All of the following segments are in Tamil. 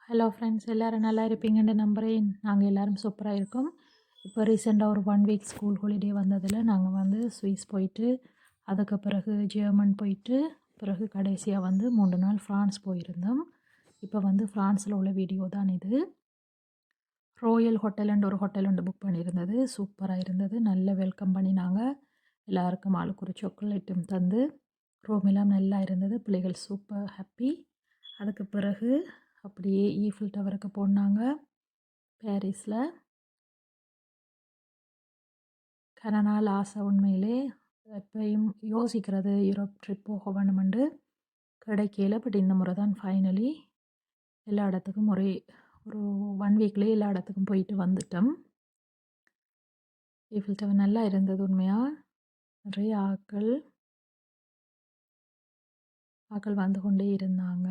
ஹலோ ஃப்ரெண்ட்ஸ், எல்லோரும் நல்லா இருப்பீங்கன்னு நம்புகிறேன். நாங்கள் எல்லோரும் சூப்பராக இருக்கோம். இப்போ ரீசெண்டாக ஒரு 1 வீக் ஸ்கூல் ஹாலிடே வந்ததில் நாங்கள் வந்து ஸ்விஸ் போயிட்டு, அதுக்கு பிறகு ஜெர்மன் போயிட்டு, பிறகு கடைசியாக வந்து 3 நாள் ஃப்ரான்ஸ் போயிருந்தோம். இப்போ வந்து ஃப்ரான்ஸில் உள்ள வீடியோ தான் இது. ரோயல் ஹோட்டல்ன்ற ஒரு ஹோட்டல் ஒன்று புக் பண்ணியிருந்தது. சூப்பராக இருந்தது. நல்ல வெல்கம் பண்ணினாங்க. எல்லாருக்கும் ஆளுக்கு ஒரு சாக்லேட்டும் தந்து ரூம் எல்லாம் நல்லா இருந்தது. பிள்ளைகள் சூப்பர் ஹாப்பி. அதுக்கு பிறகு அப்படியே ஈஃபில் டவருக்கு போனாங்க பாரிஸில். கனநாள் ஆசை உண்மையிலே. எப்பயும் யோசிக்கிறது யூரோப் ட்ரிப் போக வேணுமெண்டு கிடைக்கல. பட் இந்த முறை தான் ஃபைனலி எல்லா இடத்துக்கும் ஒரு 1 வீக்லேயே எல்லா இடத்துக்கும் போயிட்டு வந்துட்டோம். ஈஃபில் டவர் நல்லா இருந்தது உண்மையாக. நிறைய ஆட்கள் வந்து கொண்டே இருந்தாங்க.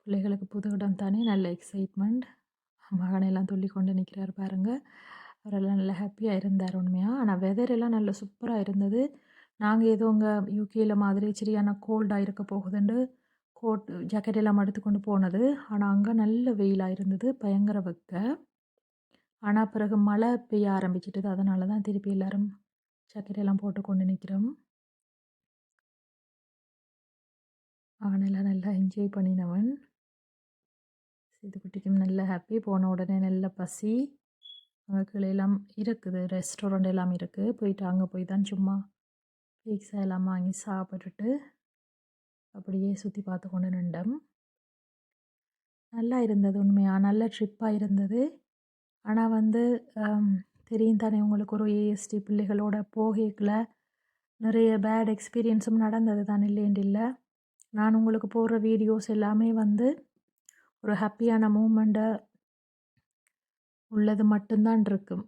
பிள்ளைகளுக்கு புது இடம் தானே, நல்ல எக்ஸைட்மெண்ட். மகனெல்லாம் துள்ளி கொண்டு நிற்கிறார் பாருங்கள். அவரெல்லாம் நல்லா ஹாப்பியாக இருந்தார் உண்மையாக. ஆனால் வெதர் எல்லாம் நல்ல சூப்பராக இருந்தது. நாங்கள் ஏதோ அங்கே யூகேயில் மாதிரி சரியான கோல்டாக இருக்க போகுதுண்டு கோட் ஜாக்கெட் எல்லாம் எடுத்துக்கொண்டு போனது. ஆனால் அங்கே நல்ல வெயிலாக இருந்தது, பயங்கர வெக்க. ஆனால் பிறகு மழை பெய்ய ஆரம்பிச்சிட்டது. அதனால தான் திருப்பி எல்லோரும் ஜாக்கெட் எல்லாம் போட்டு கொண்டு நிற்கிறோம். அவனெல்லாம் நல்லா என்ஜாய் பண்ணினவன். சித்துக்குட்டிக்கும் நல்ல ஹாப்பி. போன உடனே நல்ல பசி. அங்கே கீழே எல்லாம் இருக்குது, ரெஸ்டாரண்ட் எல்லாம் இருக்குது. போயிட்டு அங்கே போய் தான் சும்மா பீட்சா எல்லாம் வாங்கி சாப்பிட்டுட்டு அப்படியே சுற்றி பார்த்து கொண்டு நின்றோம். நல்லா இருந்தது உண்மையாக. நல்ல ட்ரிப்பாக இருந்தது. ஆனால் வந்து தெரியும் தானே உங்களுக்கு, ஒரு ஏஎஸ்டி பிள்ளைகளோட போகல நிறைய பேட் எக்ஸ்பீரியன்ஸும் நடந்தது தான், இல்லைன்னு இல்லை. நான் உங்களுக்கு போடுற வீடியோஸ் எல்லாமே வந்து ஒரு ஹாப்பியான மூமெண்ட்டை உள்ளது மட்டும்தான் இருக்கும்.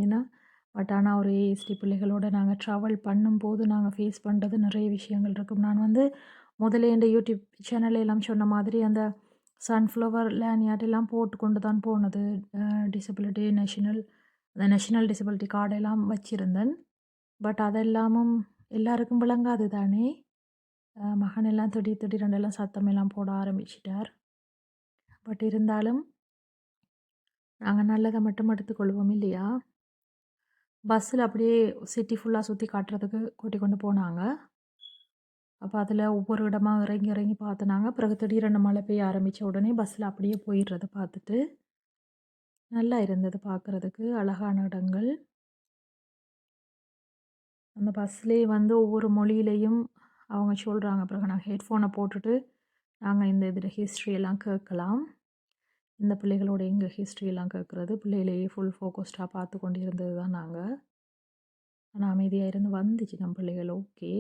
ஏன்னா பட் ஆனால் ஒரு ஏஎஸ்டி பிள்ளைகளோட நாங்கள் ட்ராவல் பண்ணும்போது நாங்கள் ஃபேஸ் பண்ணுறது நிறைய விஷயங்கள் இருக்கும். நான் வந்து முதலே இந்த யூடியூப் சேனலெல்லாம் சொன்ன மாதிரி அந்த சன்ஃப்ளவர் லேனியாட்டெல்லாம் போட்டு கொண்டு தான் போனது. டிசபிலிட்டி அந்த நேஷ்னல் டிசபிலிட்டி கார்டெல்லாம் வச்சுருந்தேன். பட் அதெல்லாமும் எல்லாருக்கும் விளங்காது தானே. மகனெல்லாம் திடீரெண்டெல்லாம் சத்தமெல்லாம் போட ஆரம்பிச்சிட்டார். பட் இருந்தாலும் நாங்கள் நல்லதை மட்டும் எடுத்துக்கொள்வோம் இல்லையா. பஸ்ஸில் அப்படியே சிட்டி ஃபுல்லாக சுற்றி காட்டுறதுக்கு கூட்டிக் கொண்டு போனாங்க. அப்போ அதில் ஒவ்வொரு இடமா இறங்கி இறங்கி பார்த்துனாங்க. பிறகு திடீரென மழை பெய்ய ஆரம்பித்த உடனே பஸ்ஸில் அப்படியே போயிடுறத பார்த்துட்டு நல்லா இருந்தது பார்க்குறதுக்கு. அழகான இடங்கள். அந்த பஸ்லேயே வந்து ஒவ்வொரு மொழியிலையும் அவங்க சொல்கிறாங்க. பிறகு நாங்கள் ஹெட்ஃபோனை போட்டுட்டு நாங்கள் இந்த இதில் ஹிஸ்ட்ரியெல்லாம் கேட்கலாம். இந்த பிள்ளைகளோட எங்கள் ஹிஸ்ட்ரியெல்லாம் கேட்குறது. பிள்ளைகளையே ஃபுல் ஃபோக்கஸ்டாக பார்த்து கொண்டு இருந்தது தான் நாங்கள். ஆனால் அமைதியாக இருந்து வந்துச்சு நம்ம பிள்ளைகள். ஓகே.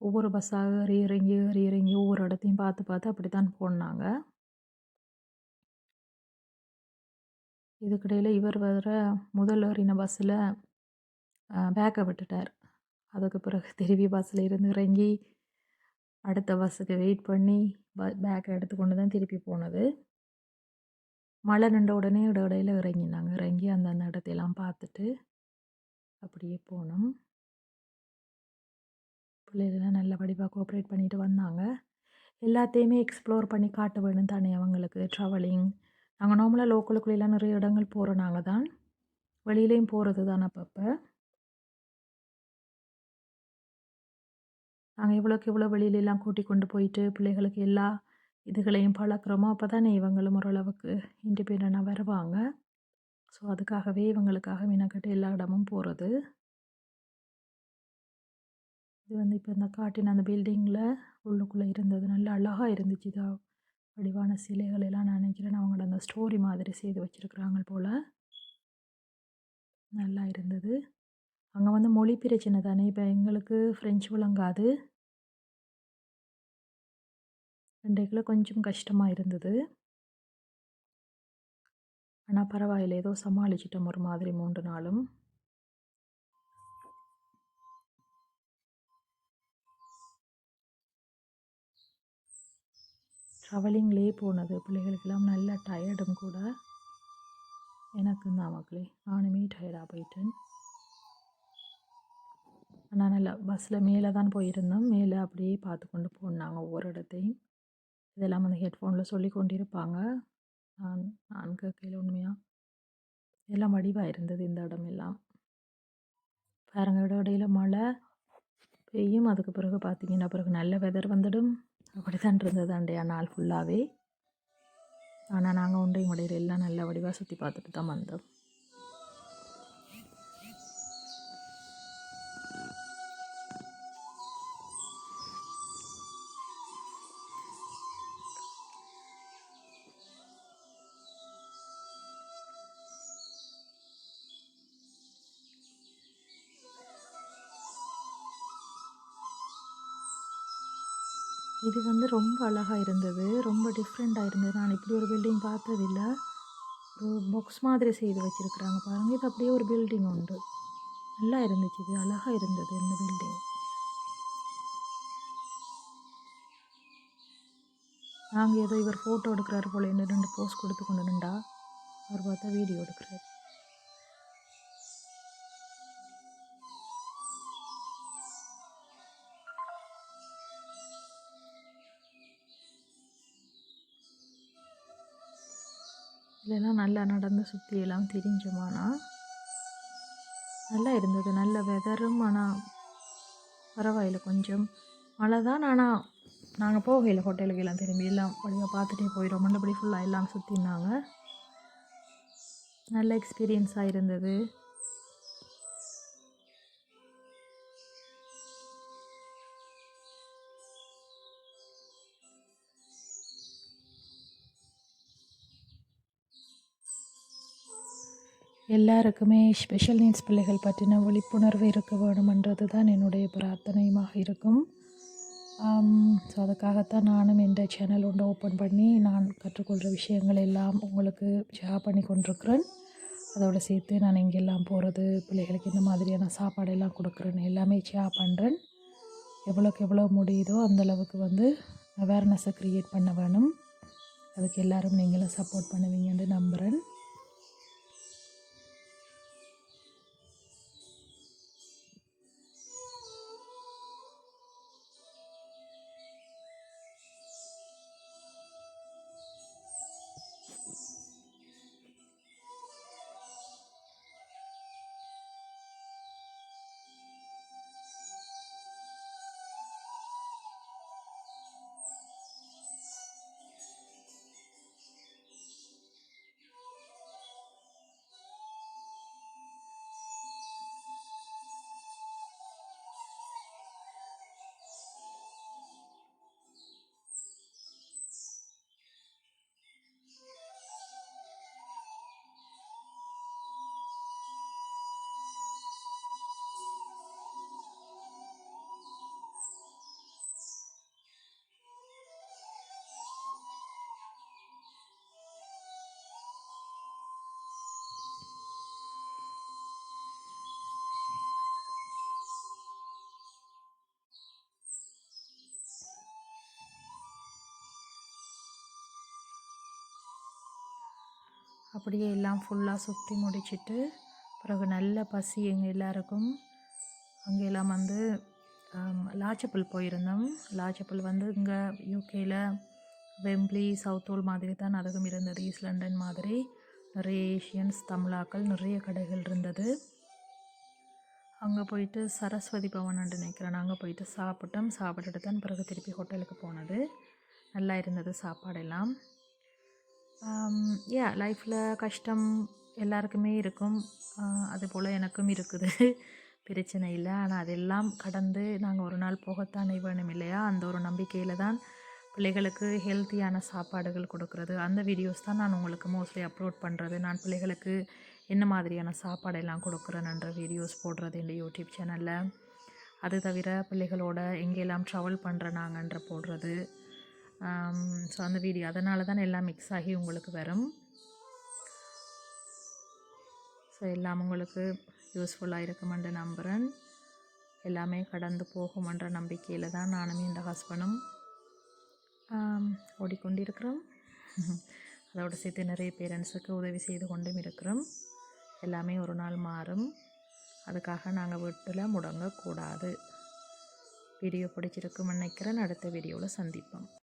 ஒவ்வொரு பஸ்ஸாக ஏறி இறங்கி ஒவ்வொரு இடத்தையும் பார்த்து பார்த்து அப்படி தான் போனாங்க. இதுக்கிடையில் இவர் வேற முதல் ஏறின பஸ்ஸில் பேக்கை விட்டுட்டார். அதுக்கு பிறகு திரும்பி பஸ்ஸில் இருந்து இறங்கி அடுத்த பஸ்ஸுக்கு வெயிட் பண்ணி பேக்கை எடுத்துக்கொண்டு தான் திருப்பி போனது. மழை நின்ற உடனே இடையில இறங்கினாங்க. இறங்கி அந்தந்த இடத்தையெல்லாம் பார்த்துட்டு அப்படியே போனோம். பிள்ளைகளெல்லாம் நல்லபடியாக கோஆப்ரேட் பண்ணிட்டு வந்தாங்க. எல்லாத்தையுமே எக்ஸ்ப்ளோர் பண்ணி காட்ட வேணும் தானே அவங்களுக்கு. ட்ராவலிங் நாங்கள் நார்மலாக லோக்கலுக்குள்ளெல்லாம் நிறைய இடங்கள் போகிறோம். நாங்கள் தான் வெளியிலையும் போகிறது தான். அப்பப்போ நாங்கள் எவ்வளோக்கு எவ்வளோ வெளியிலெல்லாம் கூட்டி கொண்டு போயிட்டு பிள்ளைகளுக்கு எல்லா இதுகளையும் பழக்கிறோமோ அப்போ தானே இவங்களும் ஓரளவுக்கு இண்டிபெண்டாக வருவாங்க. ஸோ அதுக்காகவே இவங்களுக்காக மெனக்கட்டு எல்லா இடமும் போகிறது. இது வந்து இப்போ இந்த காட்டின அந்த பில்டிங்கில் உள்ளுக்குள்ளே இருந்தது. நல்ல அழகாக இருந்துச்சு. இதாக வடிவான சிலைகள் எல்லாம் நான் நினைக்கிறேன் அவங்களோட அந்த ஸ்டோரி மாதிரி செய்து வச்சுருக்குறாங்க போல். நல்லா இருந்தது. அங்கே வந்து மொழி பிரச்சனை தானே. இப்போ எங்களுக்கு ஃப்ரெஞ்சு விளங்காது. இன்றைக்குள்ள கொஞ்சம் கஷ்டமாக இருந்தது. ஆனால் பரவாயில்லை, ஏதோ சமாளிச்சிட்டோம் ஒரு மாதிரி 3 நாளும். ட்ராவலிங்லேயே போனது. பிள்ளைகளுக்கெல்லாம் நல்ல டயர்டும் கூட. எனக்கும் தான் மக்களே, நானுமே டயர்டாக போயிட்டேன். ஆனால் நல்லா பஸ்ஸில் மேலே தான் போயிருந்தோம். மேலே அப்படியே பார்த்து கொண்டு போனாங்க ஒவ்வொரு இடத்தையும். இதெல்லாம் வந்து ஹெட்ஃபோனில் சொல்லி கொண்டிருப்பாங்க. நான் நான் கேட்கையில உண்மையாக எல்லாம் வடிவாக இருந்தது இந்த இடமெல்லாம். பாருங்க இடையில மழை பெய்யும். அதுக்கு பிறகு பார்த்தீங்கன்னா பிறகு நல்ல வெதர் வந்துடும். அப்படித்தான் இருந்தது அண்டைய நாள் ஃபுல்லாகவே. ஆனால் நாங்கள் ஒன்றையும் இடையில எல்லாம் நல்ல வடிவாக சுற்றி பார்த்துட்டு தான் வந்தோம். இது வந்து ரொம்ப அழகாக இருந்தது. ரொம்ப டிஃப்ரெண்ட்டாக இருந்தது. நான் இப்படி ஒரு பில்டிங் பார்த்ததில்ல. ஒரு பாக்ஸ் மாதிரி செய்து வச்சிருக்கிறாங்க பாருங்க. இது அப்படியே ஒரு பில்டிங் உண்டு. நல்லா இருந்துச்சு. இது அழகாக இருந்தது இந்த பில்டிங். நாங்கள் ஏதோ இவர் ஃபோட்டோ எடுக்கிறாரு போல 2 போஸ் கொடுத்து கொண்டு நின்றா. அவர் பார்த்தா வீடியோ எடுக்கிறார். இதெல்லாம் நல்லா நடந்து சுற்றி எல்லாம் திரிஞ்சோமானா நல்லா இருந்தது. நல்ல வெதரும். ஆனால் பரவாயில்ல, கொஞ்சம் மழை தான். ஆனால் நாங்கள் போகையில் ஹோட்டலுக்கு எல்லாம் திரும்பி எல்லாம் வழியாக பார்த்துட்டே போயிடும். மண்டபடி ஃபுல்லாக எல்லாம் சுற்றினாங்க. நல்ல எக்ஸ்பீரியன்ஸாக இருந்தது. எல்லாருக்குமே ஸ்பெஷல் நீட்ஸ் பிள்ளைகள் பற்றின விழிப்புணர்வு இருக்க வேணுமென்றது தான் என்னுடைய பிரார்த்தனையுமாக இருக்கும். ஸோ அதுக்காகத்தான் நானும் இந்த சேனல் ஒன்று ஓப்பன் பண்ணி நான் கற்றுக்கொள்கிற விஷயங்கள் எல்லாம் உங்களுக்கு ஷேர் பண்ணி கொண்டிருக்கிறேன். அதோடு சேர்த்து நான் எங்கெல்லாம் போகிறது, பிள்ளைகளுக்கு இந்த மாதிரியான சாப்பாடெல்லாம் கொடுக்குறேன்னு எல்லாமே ஷேர் பண்ணுறேன். எவ்வளோக்கு எவ்வளோ முடியுதோ அந்தளவுக்கு வந்து அவேர்னஸை க்ரியேட் பண்ண வேணும். அதுக்கு எல்லோரும் நீங்களும் சப்போர்ட் பண்ணுவீங்கன்னு நம்புகிறேன். அப்படியே எல்லாம் ஃபுல்லாக சுற்றி முடிச்சுட்டு பிறகு நல்ல பசி எங்கள் எல்லாருக்கும். அங்கெல்லாம் வந்து லாச்சப்பல் போயிருந்தோம். லாச்சப்பல் வந்து இங்கே யூகேயில் வெம்ப்ளி, சவுத்தோல் மாதிரி தான் அதுவும் இருந்தது. ஈஸ்ட் லண்டன் மாதிரி நிறைய ஏஷியன்ஸ், தமிழாக்கள் நிறைய கடைகள் இருந்தது. அங்கே போயிட்டு சரஸ்வதி பவன் நினைக்கிறேன். அங்கே போயிட்டு சாப்பிட்டுட்டு தான் பிறகு திருப்பி ஹோட்டலுக்கு போனது. நல்லா இருந்தது சாப்பாடெல்லாம். லைஃப்பில் கஷ்டம் எல்லாருக்குமே இருக்கும். அதுபோல் எனக்கும் இருக்குது. பிரச்சனை இல்லை. ஆனால் அதெல்லாம் கடந்து நாங்கள் ஒரு நாள் போகத்தானே வேணும் இல்லையா? அந்த ஒரு நம்பிக்கையில் தான் பிள்ளைகளுக்கு ஹெல்த்தியான சாப்பாடுகள் கொடுக்குறது. அந்த வீடியோஸ் தான் நான் உங்களுக்கு மோஸ்ட்லி அப்லோட் பண்ணுறது. நான் பிள்ளைகளுக்கு என்ன மாதிரியான சாப்பாடெல்லாம் கொடுக்குறேன்ற வீடியோஸ் போடுறது இந்த யூடியூப் சேனலில். அது தவிர பிள்ளைகளோட எங்கெல்லாம் ட்ராவல் பண்ணுற நாங்கன்ற போடுறது. ஸோ அந்த வீடியோ அதனால தான் எல்லாம் மிக்ஸ் ஆகி உங்களுக்கு வரும். ஸோ எல்லாம் உங்களுக்கு யூஸ்ஃபுல்லாக இருக்குமென்று நம்புகிறேன். எல்லாமே கடந்து போகுமென்ற நம்பிக்கையில் தான் நானும் இந்த ஹஸ்பண்டும் ஓடிக்கொண்டிருக்கிறோம். அதோடு சேர்த்து நிறைய பேரண்ட்ஸுக்கு உதவி செய்து கொண்டும் இருக்கிறோம். எல்லாமே ஒரு நாள் மாறும். அதுக்காக நாங்கள் வீட்டில் முடங்கக்கூடாது. வீடியோ பிடிச்சிருக்குன்னு நினைக்கிறேன். அடுத்த வீடியோவில் சந்திப்போம்.